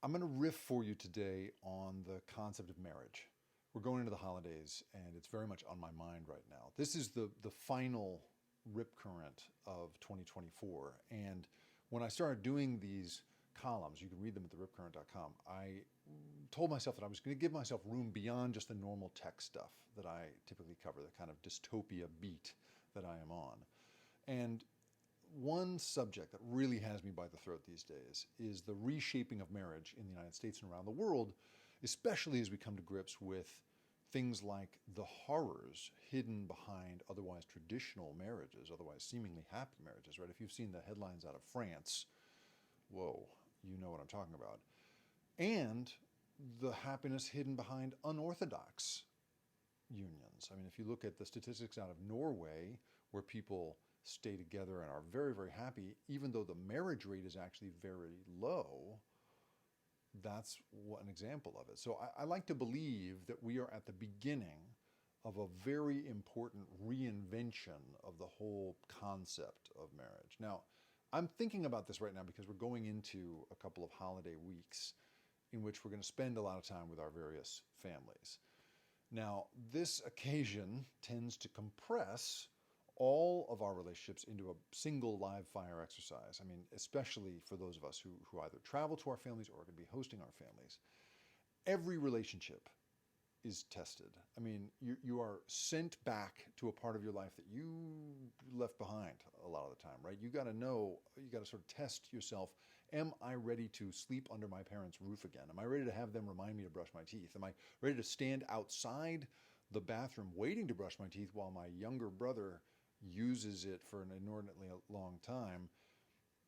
I'm going to riff for you today on the concept of marriage. We're going into the holidays, and it's very much on my mind right now. This is the final rip current of 2024. And when I started doing these columns, you can read them at theripcurrent.com, I told myself that I was going to give myself room beyond just the normal tech stuff that I typically cover, the kind of dystopia beat that I am on. And one subject that really has me by the throat these days is the reshaping of marriage in the United States and around the world, especially as we come to grips with things like the horrors hidden behind otherwise traditional marriages, otherwise seemingly happy marriages, right? If you've seen the headlines out of France, whoa, you know what I'm talking about. And the happiness hidden behind unorthodox unions. I mean, if you look at the statistics out of Norway, where people stay together and are very, very happy, even though the marriage rate is actually very low, that's an example of it. So I like to believe that we are at the beginning of a very important reinvention of the whole concept of marriage. Now, I'm thinking about this right now because we're going into a couple of holiday weeks in which we're going to spend a lot of time with our various families. Now, this occasion tends to compress all of our relationships into a single live fire exercise. I mean, especially for those of us who either travel to our families or are going to be hosting our families. Every relationship is tested. I mean, you are sent back to a part of your life that you left behind a lot of the time, right? You got to know, you got to sort of test yourself. Am I ready to sleep under my parents' roof again? Am I ready to have them remind me to brush my teeth? Am I ready to stand outside the bathroom waiting to brush my teeth while my younger brother uses it for an inordinately long time?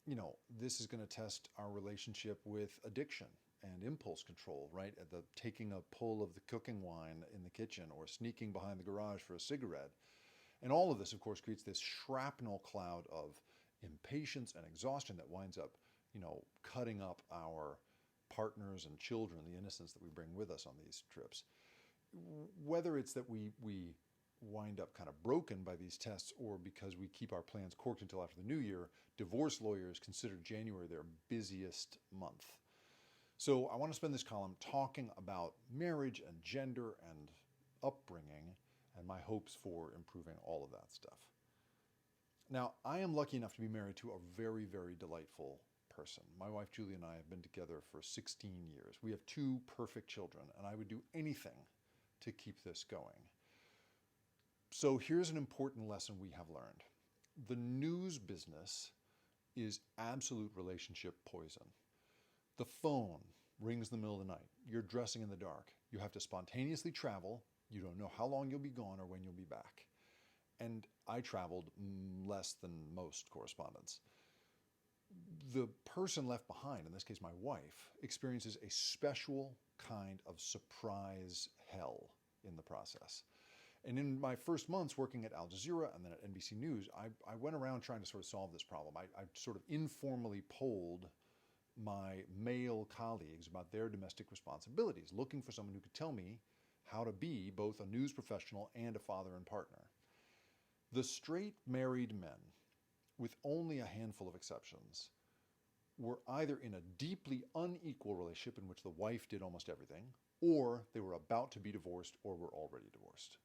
You know, this is going to test our relationship with addiction and impulse control, right? At the taking a pull of the cooking wine in the kitchen or sneaking behind the garage for a cigarette. And all of this, of course, creates this shrapnel cloud of impatience and exhaustion that winds up, cutting up our partners and children, the innocence that we bring with us on these trips. Whether it's that we wind up kind of broken by these tests or because we keep our plans corked until after the new year, divorce lawyers consider January their busiest month. So I want to spend this column talking about marriage and gender and upbringing and my hopes for improving all of that stuff. Now, I am lucky enough to be married to a very, very delightful person. My wife Julie and I have been together for 16 years. We have two perfect children, and I would do anything to keep this going. So here's an important lesson we have learned. The news business is absolute relationship poison. The phone rings in the middle of the night. You're dressing in the dark. You have to spontaneously travel. You don't know how long you'll be gone or when you'll be back. And I traveled less than most correspondents. The person left behind, in this case my wife, experiences a special kind of surprise hell in the process. And in my first months working at Al Jazeera and then at NBC News, I went around trying to sort of solve this problem. I sort of informally polled my male colleagues about their domestic responsibilities, looking for someone who could tell me how to be both a news professional and a father and partner. The straight married men, with only a handful of exceptions, were either in a deeply unequal relationship in which the wife did almost everything, or they were about to be divorced or were already divorced.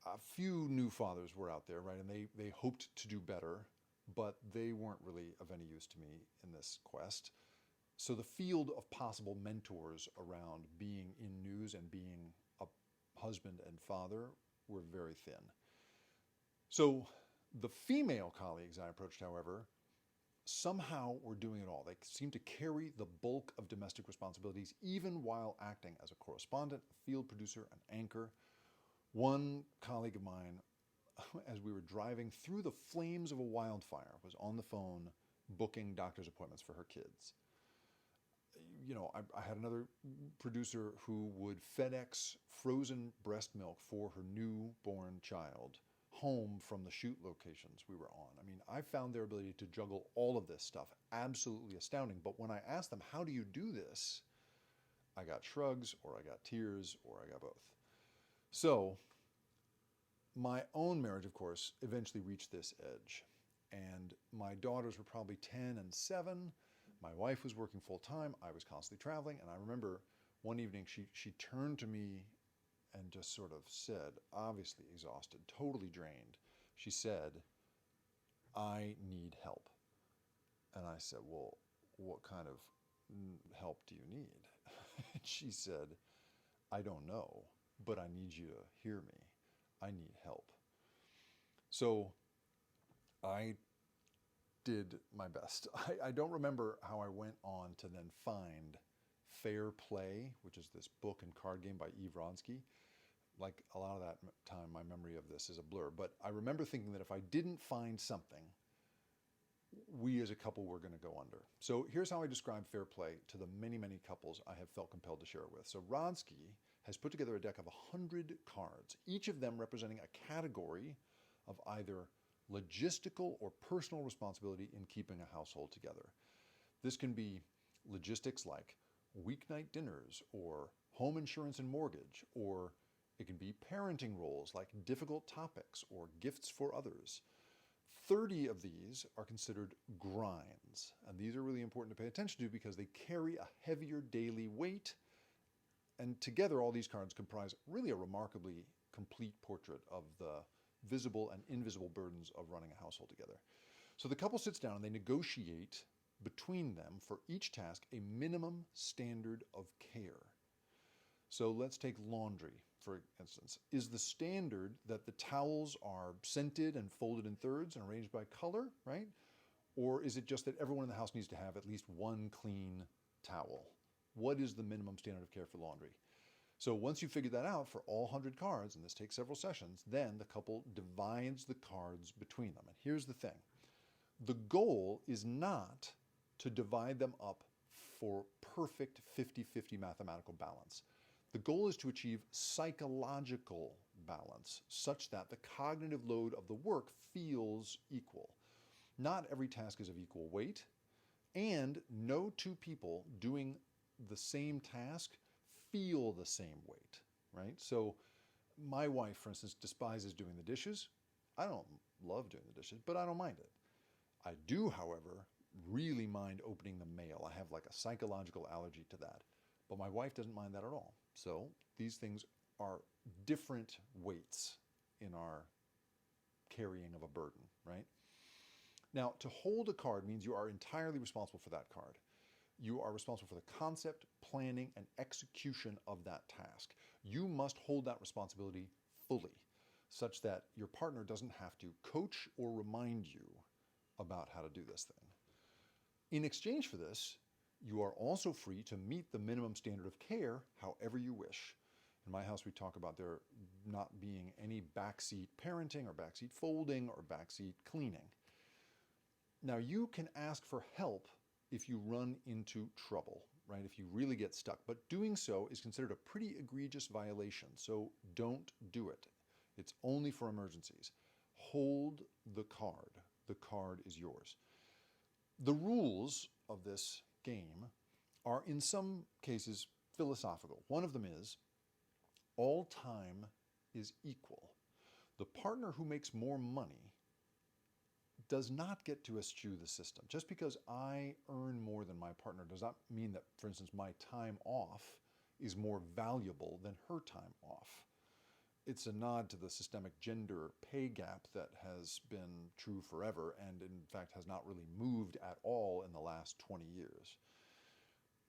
A few new fathers were out there, right, and they hoped to do better, but they weren't really of any use to me in this quest. So the field of possible mentors around being in news and being a husband and father were very thin. So the female colleagues I approached, however, somehow were doing it all. They seemed to carry the bulk of domestic responsibilities, even while acting as a correspondent, a field producer, an anchor. One colleague of mine, as we were driving through the flames of a wildfire, was on the phone booking doctor's appointments for her kids. I had another producer who would FedEx frozen breast milk for her newborn child home from the shoot locations we were on. I mean, I found their ability to juggle all of this stuff absolutely astounding. But when I asked them, how do you do this? I got shrugs, or I got tears, or I got both. So my own marriage, of course, eventually reached this edge. And my daughters were probably 10 and 7. My wife was working full time. I was constantly traveling. And I remember one evening she turned to me and just sort of said, obviously exhausted, totally drained. She said, "I need help." And I said, "Well, what kind of help do you need?" And she said, "I don't know, but I need you to hear me. I need help." So I did my best. I don't remember how I went on to then find Fair Play, which is this book and card game by Eve Ronsky. Like a lot of that time, my memory of this is a blur. But I remember thinking that if I didn't find something, we as a couple were going to go under. So here's how I describe Fair Play to the many, many couples I have felt compelled to share it with. So Ronsky has put together a deck of 100 cards, each of them representing a category of either logistical or personal responsibility in keeping a household together. This can be logistics like weeknight dinners or home insurance and mortgage, or it can be parenting roles like difficult topics or gifts for others. 30 of these are considered grinds, and these are really important to pay attention to because they carry a heavier daily weight, and together all these cards comprise really a remarkably complete portrait of the visible and invisible burdens of running a household together. So the couple sits down and they negotiate between them for each task a minimum standard of care. So let's take laundry, for instance. Is the standard that the towels are scented and folded in thirds and arranged by color, right? Or is it just that everyone in the house needs to have at least one clean towel? What is the minimum standard of care for laundry? So once you figure that out for all 100 cards, and this takes several sessions, then the couple divides the cards between them. And here's the thing. The goal is not to divide them up for perfect 50-50 mathematical balance. The goal is to achieve psychological balance such that the cognitive load of the work feels equal. Not every task is of equal weight, and no two people doing the same task feel the same weight, right? So my wife, for instance, despises doing the dishes. I don't love doing the dishes, but I don't mind it. I do, however, really mind opening the mail. I have like a psychological allergy to that. But my wife doesn't mind that at all. So these things are different weights in our carrying of a burden, right? Now, to hold a card means you are entirely responsible for that card. You are responsible for the concept, planning, and execution of that task. You must hold that responsibility fully, such that your partner doesn't have to coach or remind you about how to do this thing. In exchange for this, you are also free to meet the minimum standard of care however you wish. In my house, we talk about there not being any backseat parenting or backseat folding or backseat cleaning. Now, you can ask for help if you run into trouble, right? If you really get stuck. But doing so is considered a pretty egregious violation, so don't do it. It's only for emergencies. Hold the card. The card is yours. The rules of this game are in some cases philosophical. One of them is all time is equal. The partner who makes more money does not get to eschew the system. Just because I earn more than my partner does not mean that, for instance, my time off is more valuable than her time off. It's a nod to the systemic gender pay gap that has been true forever and in fact has not really moved at all in the last 20 years.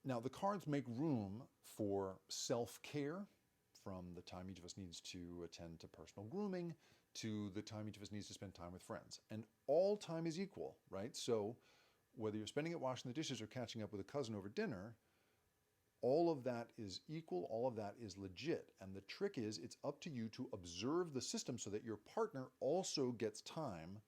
Now, the cards make room for self-care, from the time each of us needs to attend to personal grooming to the time each of us needs to spend time with friends. And all time is equal, right? So whether you're spending it washing the dishes or catching up with a cousin over dinner, all of that is equal, all of that is legit. And the trick is it's up to you to observe the system so that your partner also gets time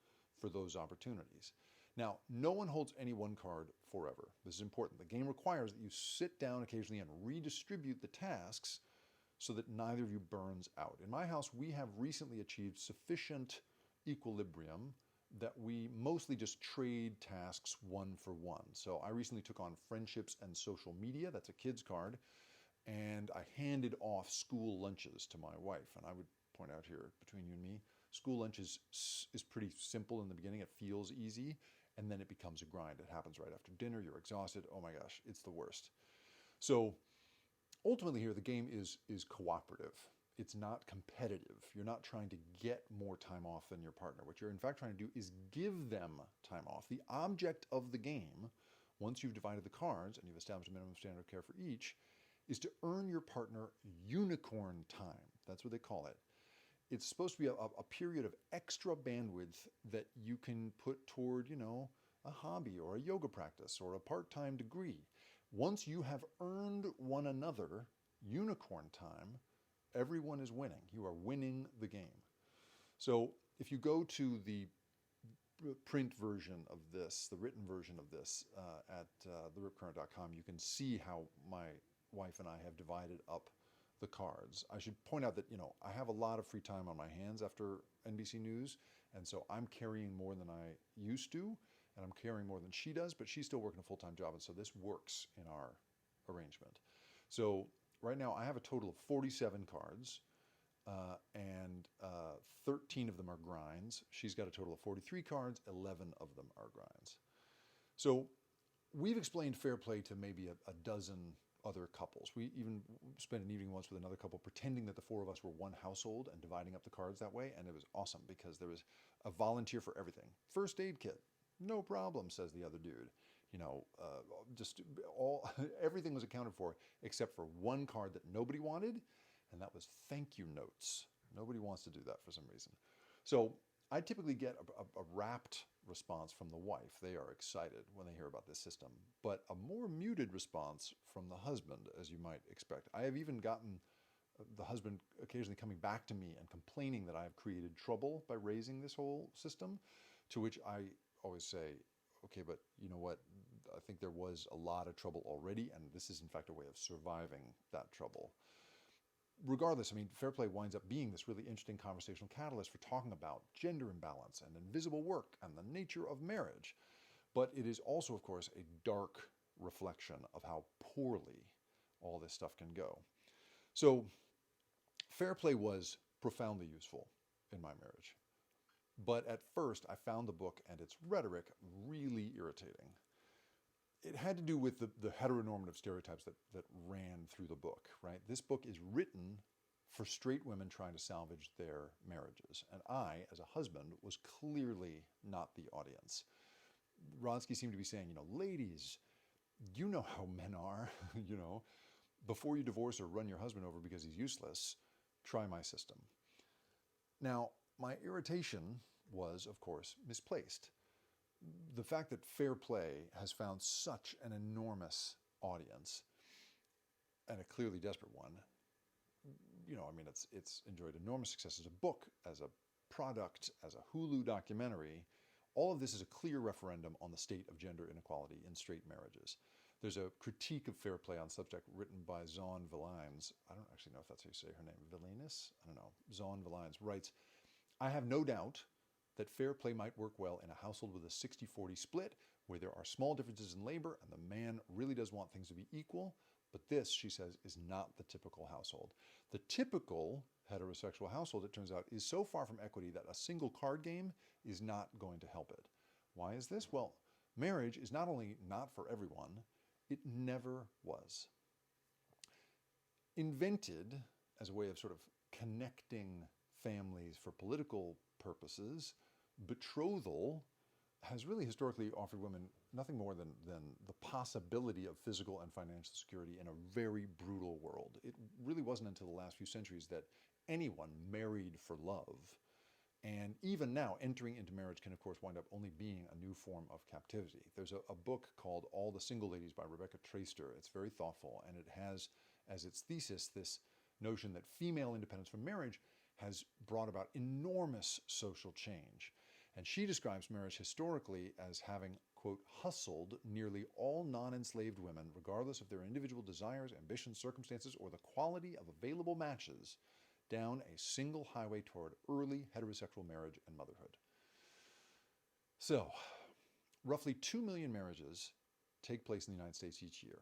for those opportunities. Now, no one holds any one card forever. This is important. The game requires that you sit down occasionally and redistribute the tasks so that neither of you burns out. In my house, we have recently achieved sufficient equilibrium that we mostly just trade tasks one for one. So I recently took on friendships and social media. That's a kid's card. And I handed off school lunches to my wife. And I would point out here, between you and me, school lunch is pretty simple in the beginning. It feels easy. and then it becomes a grind. It happens right after dinner. You're exhausted. Oh my gosh, it's the worst. So ultimately here, the game is cooperative. It's not competitive. You're not trying to get more time off than your partner. What you're in fact trying to do is give them time off. The object of the game, once you've divided the cards and you've established a minimum standard of care for each, is to earn your partner unicorn time. That's what they call it. It's supposed to be a period of extra bandwidth that you can put toward, a hobby or a yoga practice or a part-time degree. Once you have earned one another unicorn time, everyone is winning. You are winning the game. So if you go to the print version of this, the written version of this at theripcurrent.com, you can see how my wife and I have divided up the cards. I should point out that, I have a lot of free time on my hands after NBC News, and so I'm carrying more than I used to, and I'm carrying more than she does, but she's still working a full-time job, and so this works in our arrangement. So right now I have a total of 47 cards, and 13 of them are grinds. She's got a total of 43 cards, 11 of them are grinds. So we've explained fair play to maybe a dozen other couples. We even spent an evening once with another couple pretending that the four of us were one household and dividing up the cards that way, and it was awesome because there was a volunteer for everything. First aid kit, no problem, says the other dude. Everything was accounted for except for one card that nobody wanted, and that was thank you notes. Nobody wants to do that for some reason. So I typically get a rapt response from the wife. They are excited when they hear about this system, but a more muted response from the husband, as you might expect. I have even gotten the husband occasionally coming back to me and complaining that I have created trouble by raising this whole system, to which I always say, okay, but you know what? I think there was a lot of trouble already, and this is in fact a way of surviving that trouble. Regardless, fair play winds up being this really interesting conversational catalyst for talking about gender imbalance and invisible work and the nature of marriage. But it is also, of course, a dark reflection of how poorly all this stuff can go. So fair play was profoundly useful in my marriage. But at first, I found the book and its rhetoric really irritating. It had to do with the heteronormative stereotypes that ran through the book, right? This book is written for straight women trying to salvage their marriages. And I, as a husband, was clearly not the audience. Rodsky seemed to be saying, ladies, you know how men are, before you divorce or run your husband over because he's useless, try my system. Now, my irritation was, of course, misplaced. The fact that fair play has found such an enormous audience, and a clearly desperate one, it's enjoyed enormous success as a book, as a product, as a Hulu documentary. All of this is a clear referendum on the state of gender inequality in straight marriages. There's a critique of fair play on Substack written by Zon Villines. I don't actually know if that's how you say her name. Villanus? I don't know. Zon Villines writes, I have no doubt that fair play might work well in a household with a 60-40 split where there are small differences in labor and the man really does want things to be equal. But this, she says, is not the typical household. The typical heterosexual household, it turns out, is so far from equity that a single card game is not going to help it. Why is this? Well, marriage is not only not for everyone, it never was. Invented as a way of sort of connecting families for political purposes, betrothal has really historically offered women nothing more than the possibility of physical and financial security in a very brutal world. It really wasn't until the last few centuries that anyone married for love. And even now, entering into marriage can, of course, wind up only being a new form of captivity. There's a book called All the Single Ladies by Rebecca Traister. It's very thoughtful, and it has as its thesis this notion that female independence from marriage has brought about enormous social change. And she describes marriage historically as having, quote, hustled nearly all non-enslaved women, regardless of their individual desires, ambitions, circumstances, or the quality of available matches, down a single highway toward early heterosexual marriage and motherhood. So, roughly 2 million marriages take place in the United States each year.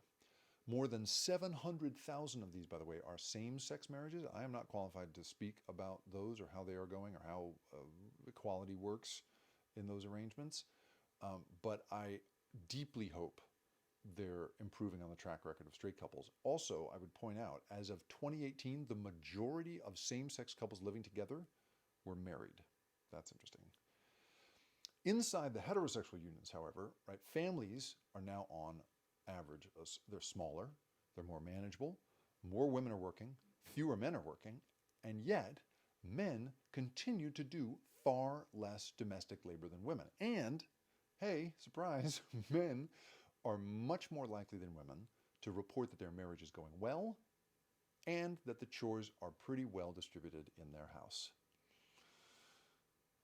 More than 700,000 of these, by the way, are same-sex marriages. I am not qualified to speak about those or how they are going or how equality works in those arrangements. But I deeply hope they're improving on the track record of straight couples. Also, I would point out, as of 2018, the majority of same-sex couples living together were married. That's interesting. Inside the heterosexual unions, however, right, families are now on average, they're smaller, they're more manageable, more women are working, fewer men are working, and yet men continue to do far less domestic labor than women. And, hey, surprise, men are much more likely than women to report that their marriage is going well and that the chores are pretty well distributed in their house.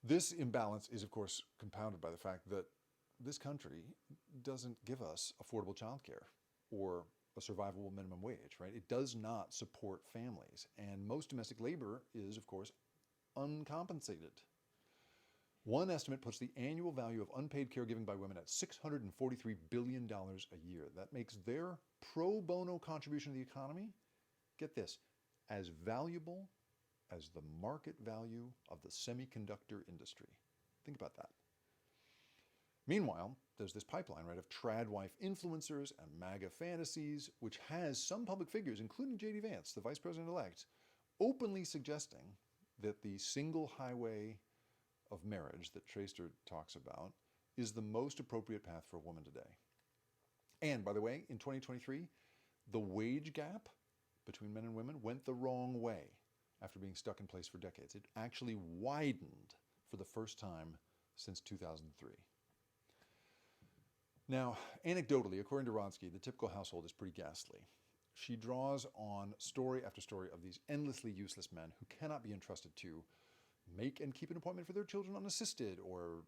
This imbalance is, of course, compounded by the fact that this country doesn't give us affordable childcare or a survivable minimum wage, right? It does not support families. And most domestic labor is, of course, uncompensated. One estimate puts the annual value of unpaid caregiving by women at $643 billion a year. That makes their pro bono contribution to the economy, get this, as valuable as the market value of the semiconductor industry. Think about that. Meanwhile, there's this pipeline, right, of trad wife influencers and MAGA fantasies, which has some public figures, including J.D. Vance, the vice president-elect, openly suggesting that the single highway of marriage that Traster talks about is the most appropriate path for a woman today. And by the way, in 2023, the wage gap between men and women went the wrong way after being stuck in place for decades. It actually widened for the first time since 2003. Now, anecdotally, according to Rodsky, the typical household is pretty ghastly. She draws on story after story of these endlessly useless men who cannot be entrusted to make and keep an appointment for their children unassisted, or,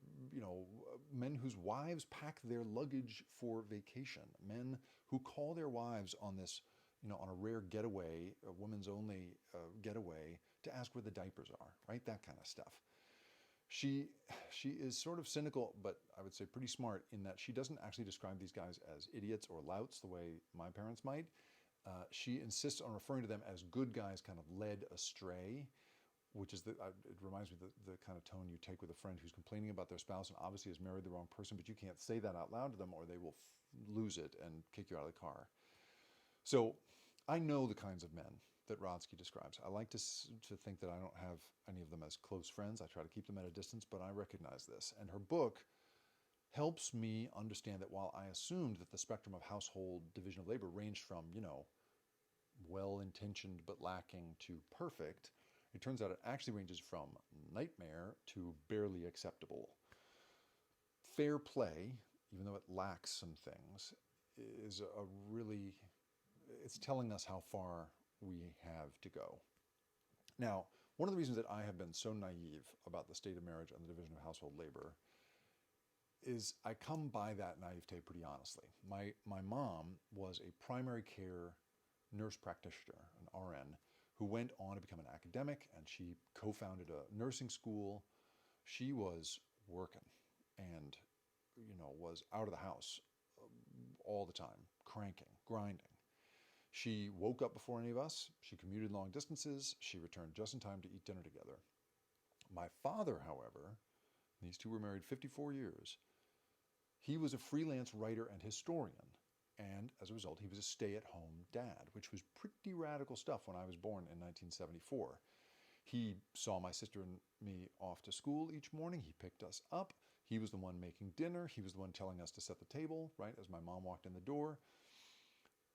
men whose wives pack their luggage for vacation, men who call their wives on this, on a rare getaway, a woman's only getaway, to ask where the diapers are, right? That kind of stuff. She is sort of cynical, but I would say pretty smart in that she doesn't actually describe these guys as idiots or louts the way my parents might. She insists on referring to them as good guys kind of led astray, which is, it reminds me of the kind of tone you take with a friend who's complaining about their spouse and obviously has married the wrong person, but you can't say that out loud to them or they will lose it and kick you out of the car. So I know the kinds of men that Rodsky describes. I like to think that I don't have any of them as close friends. I try to keep them at a distance, but I recognize this. And her book helps me understand that while I assumed that the spectrum of household division of labor ranged from, well-intentioned but lacking to perfect, it turns out it actually ranges from nightmare to barely acceptable. Fair play, even though it lacks some things, is it's telling us how far we have to go. Now, one of the reasons that I have been so naive about the state of marriage and the division of household labor is I come by that naivete pretty honestly. My mom was a primary care nurse practitioner, an RN, who went on to become an academic, and she co-founded a nursing school. She was working and, was out of the house all the time, cranking, grinding. She woke up before any of us. She commuted long distances. She returned just in time to eat dinner together. My father, however, these two were married 54 years. He was a freelance writer and historian. And as a result, he was a stay-at-home dad, which was pretty radical stuff when I was born in 1974. He saw my sister and me off to school each morning. He picked us up. He was the one making dinner. He was the one telling us to set the table, right, as my mom walked in the door.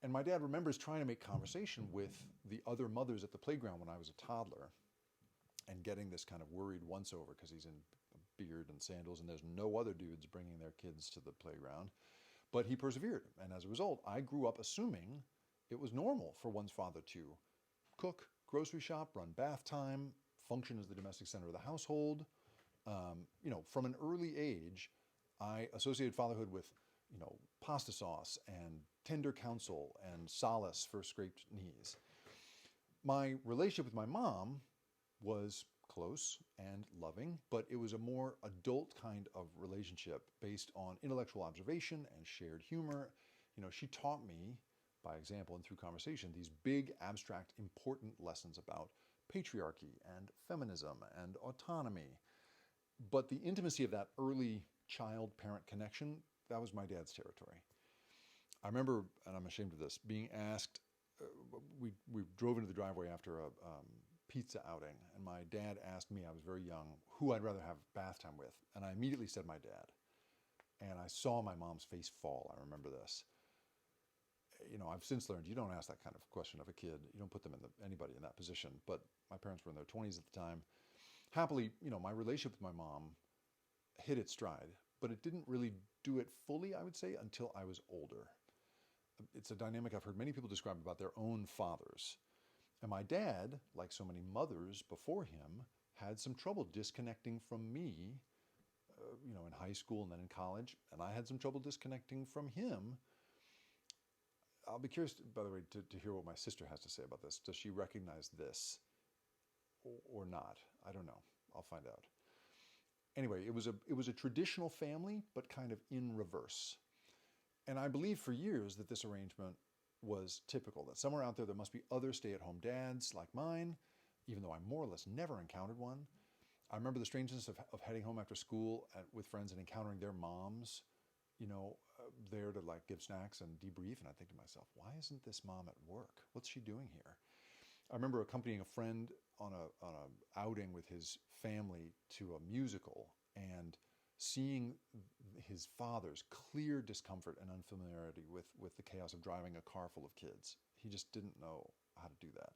And my dad remembers trying to make conversation with the other mothers at the playground when I was a toddler and getting this kind of worried once-over because he's in a beard and sandals and there's no other dudes bringing their kids to the playground. But he persevered. And as a result, I grew up assuming it was normal for one's father to cook, grocery shop, run bath time, function as the domestic center of the household. From an early age, I associated fatherhood with, pasta sauce and tender counsel and solace for scraped knees. My relationship with my mom was close and loving, but it was a more adult kind of relationship based on intellectual observation and shared humor. She taught me, by example and through conversation, these big, abstract, important lessons about patriarchy and feminism and autonomy. But the intimacy of that early child-parent connection, that was my dad's territory. I remember, and I'm ashamed of this, being asked, we drove into the driveway after a pizza outing, and my dad asked me, I was very young, who I'd rather have bath time with. And I immediately said my dad. And I saw my mom's face fall. I remember this. I've since learned you don't ask that kind of question of a kid. You don't put them anybody in that position. But my parents were in their 20s at the time. Happily, my relationship with my mom hit its stride, but it didn't really do it fully, I would say, until I was older. It's a dynamic I've heard many people describe about their own fathers. And my dad, like so many mothers before him, had some trouble disconnecting from me, in high school and then in college. And I had some trouble disconnecting from him. I'll be curious, by the way, to hear what my sister has to say about this. Does she recognize this or not? I don't know. I'll find out. Anyway, it was a traditional family, but kind of in reverse. And I believe for years that this arrangement was typical, that somewhere out there must be other stay-at-home dads like mine, even though I more or less never encountered one. I remember the strangeness of heading home after school with friends and encountering their moms, there to like give snacks and debrief. And I think to myself, why isn't this mom at work? What's she doing here? I remember accompanying a friend on a outing with his family to a musical and seeing his father's clear discomfort and unfamiliarity with the chaos of driving a car full of kids. He just didn't know how to do that.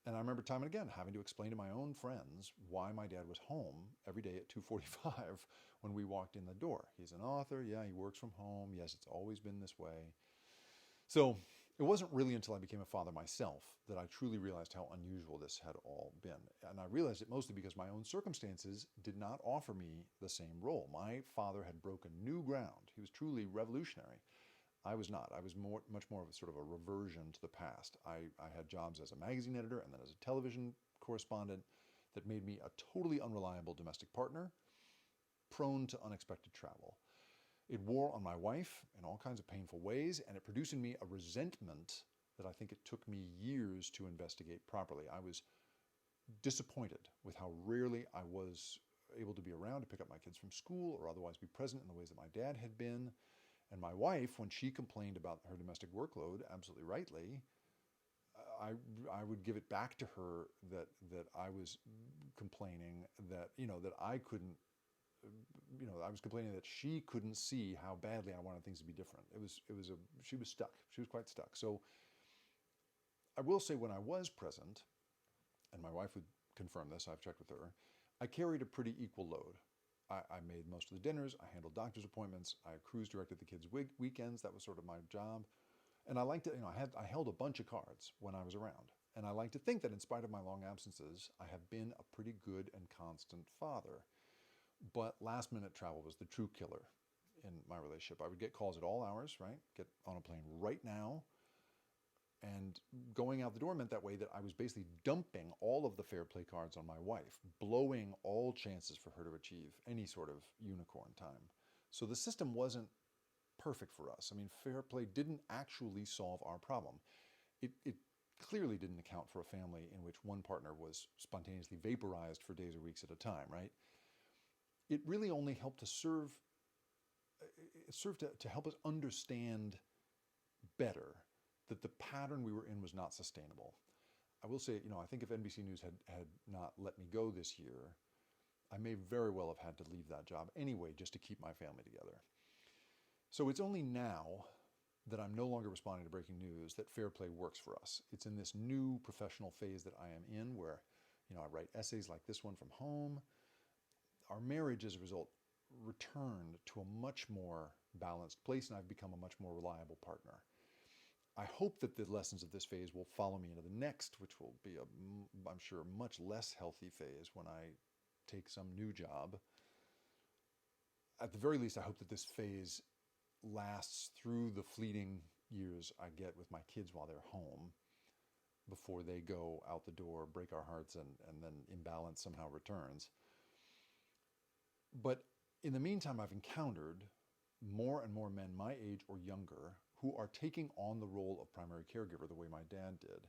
And I remember time and again having to explain to my own friends why my dad was home every day at 2:45 when we walked in the door. He's an author. Yeah, he works from home. Yes, it's always been this way. So it wasn't really until I became a father myself that I truly realized how unusual this had all been. And I realized it mostly because my own circumstances did not offer me the same role. My father had broken new ground. He was truly revolutionary. I was not. I was much more of a sort of a reversion to the past. I had jobs as a magazine editor and then as a television correspondent that made me a totally unreliable domestic partner, prone to unexpected travel. It wore on my wife in all kinds of painful ways, and it produced in me a resentment that I think it took me years to investigate properly. I was disappointed with how rarely I was able to be around to pick up my kids from school or otherwise be present in the ways that my dad had been. And my wife, when she complained about her domestic workload, absolutely rightly, I would give it back to her that I was complaining that I couldn't, I was complaining that she couldn't see how badly I wanted things to be different. She was stuck. She was quite stuck. So I will say when I was present, and my wife would confirm this, I've checked with her, I carried a pretty equal load. I made most of the dinners. I handled doctor's appointments. I cruise directed the kids' weekends. That was sort of my job. And I liked it. I held a bunch of cards when I was around. And I like to think that in spite of my long absences, I have been a pretty good and constant father. But last minute travel was the true killer in my relationship. I would get calls at all hours, right? Get on a plane right now. And going out the door meant that way that I was basically dumping all of the fair play cards on my wife, blowing all chances for her to achieve any sort of unicorn time. So the system wasn't perfect for us. I mean, fair play didn't actually solve our problem. It clearly didn't account for a family in which one partner was spontaneously vaporized for days or weeks at a time, right? It really only helped to serve to help us understand better that the pattern we were in was not sustainable. I will say, I think if NBC News had not let me go this year, I may very well have had to leave that job anyway just to keep my family together. So it's only now that I'm no longer responding to breaking news that fair play works for us. It's in this new professional phase that I am in where, I write essays like this one from home. Our marriage, as a result, returned to a much more balanced place, and I've become a much more reliable partner. I hope that the lessons of this phase will follow me into the next, which will be I'm sure, much less healthy phase when I take some new job. At the very least, I hope that this phase lasts through the fleeting years I get with my kids while they're home before they go out the door, break our hearts, and then imbalance somehow returns. But in the meantime, I've encountered more and more men my age or younger who are taking on the role of primary caregiver the way my dad did.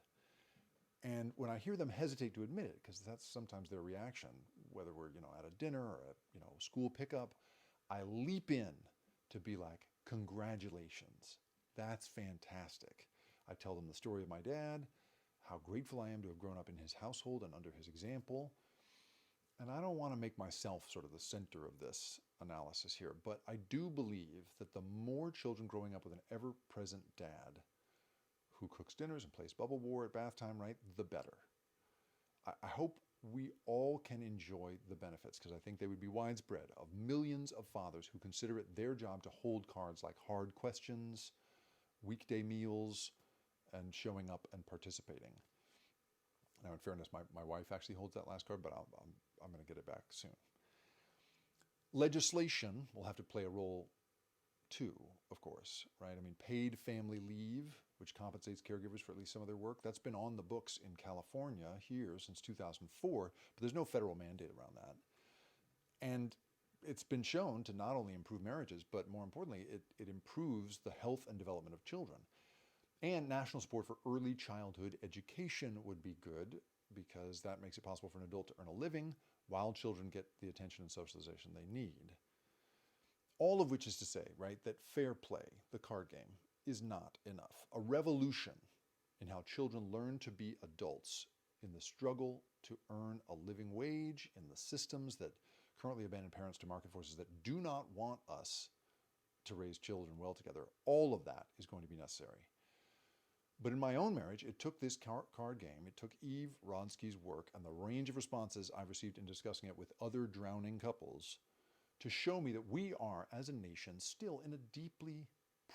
And when I hear them hesitate to admit it, because that's sometimes their reaction, whether we're at a dinner or at school pickup, I leap in to be like, congratulations. That's fantastic. I tell them the story of my dad, how grateful I am to have grown up in his household and under his example. And I don't want to make myself sort of the center of this analysis here, but I do believe that the more children growing up with an ever-present dad who cooks dinners and plays bubble war at bath time, right, the better. I hope we all can enjoy the benefits, because I think they would be widespread, of millions of fathers who consider it their job to hold cards like hard questions, weekday meals, and showing up and participating. Now, in fairness, my wife actually holds that last card, but I'm going to get it back soon. Legislation will have to play a role too, of course, right? I mean, paid family leave, which compensates caregivers for at least some of their work, that's been on the books in California here since 2004, but there's no federal mandate around that. And it's been shown to not only improve marriages, but more importantly, it improves the health and development of children. And national support for early childhood education would be good, because that makes it possible for an adult to earn a living while children get the attention and socialization they need. All of which is to say, right, that fair play, the card game, is not enough. A revolution in how children learn to be adults in the struggle to earn a living wage, in the systems that currently abandon parents to market forces that do not want us to raise children well together, all of that is going to be necessary. But in my own marriage, it took this card game, it took Eve Ronsky's work and the range of responses I've received in discussing it with other drowning couples to show me that we are, as a nation, still in a deeply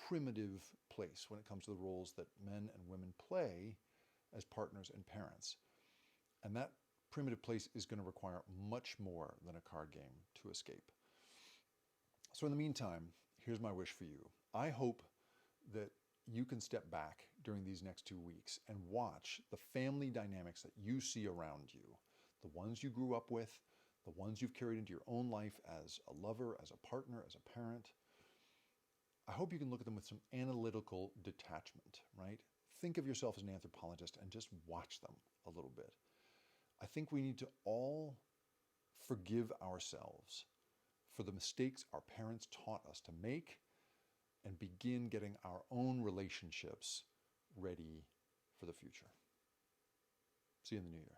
primitive place when it comes to the roles that men and women play as partners and parents. And that primitive place is going to require much more than a card game to escape. So in the meantime, here's my wish for you. I hope that you can step back during these next 2 weeks and watch the family dynamics that you see around you, the ones you grew up with, the ones you've carried into your own life as a lover, as a partner, as a parent. I hope you can look at them with some analytical detachment, right? Think of yourself as an anthropologist and just watch them a little bit. I think we need to all forgive ourselves for the mistakes our parents taught us to make and begin getting our own relationships ready for the future. See you in the new year.